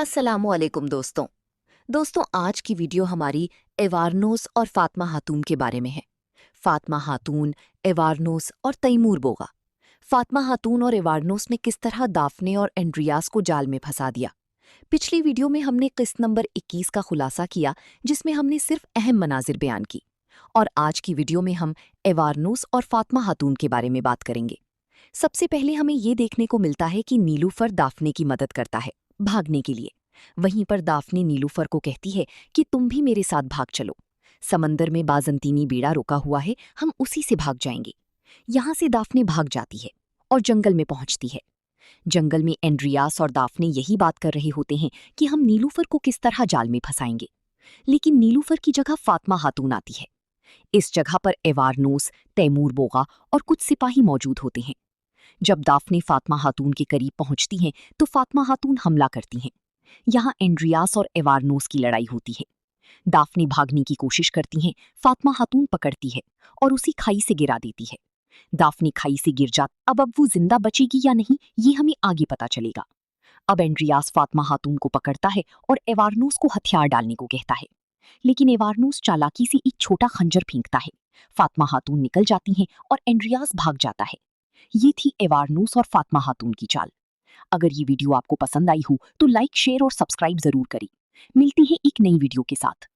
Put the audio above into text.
अस्सलामुअलैकुम दोस्तों। आज की वीडियो हमारी एवारनोस और फातिमा खातून के बारे में है। फातिमा खातून, एवारनोस और तैमूर बोगा। फातिमा खातून और एवारनोस ने किस तरह दाफने और एंड्रियास को जाल में फंसा दिया। पिछली वीडियो में हमने किस्त नंबर 21 का खुलासा किया, जिसमें हमने सिर्फ अहम मनाजिर बयान की। और आज की वीडियो में हम एवारनोस और फातिमा खातून के बारे में बात करेंगे। सबसे पहले हमें ये देखने को मिलता है कि नीलूफर दाफने की मदद करता है भागने के लिए। वहीं पर दाफने नीलूफर को कहती है कि तुम भी मेरे साथ भाग चलो। समंदर में बाजंतीनी बेड़ा रोका हुआ है, हम उसी से भाग जाएंगे। यहाँ से दाफने भाग जाती है और जंगल में पहुंचती है। जंगल में एंड्रियास और दाफने यही बात कर रहे होते हैं कि हम नीलूफर को किस तरह जाल में फंसाएंगे। लेकिन नीलूफर की जगह फातिमा खातून आती है। इस जगह पर एवारनोस, तैमूर बोगा और कुछ सिपाही मौजूद होते हैं। जब दाफने फातिमा खातून के करीब पहुंचती हैं तो फातिमा खातून हमला करती हैं। यहाँ एंड्रियास और एवारनोस की लड़ाई होती है। दाफने भागने की कोशिश करती हैं, फातिमा खातून पकड़ती है और उसी खाई से गिरा देती है। दाफने खाई से गिर जाती। अब वो जिंदा बचेगी या नहीं, ये हमें आगे पता चलेगा। अब एंड्रियास फातिमा खातून को पकड़ता है और एवारनोस को हथियार डालने को कहता है। लेकिन एवारनोस चालाकी से एक छोटा खंजर फेंकता है। फातिमा खातून निकल जाती हैं और एंड्रियास भाग जाता है। ये थी एवारनोस और फातिमा खातून की चाल। अगर ये वीडियो आपको पसंद आई हो तो लाइक, शेयर और सब्सक्राइब जरूर करें। मिलती है एक नई वीडियो के साथ।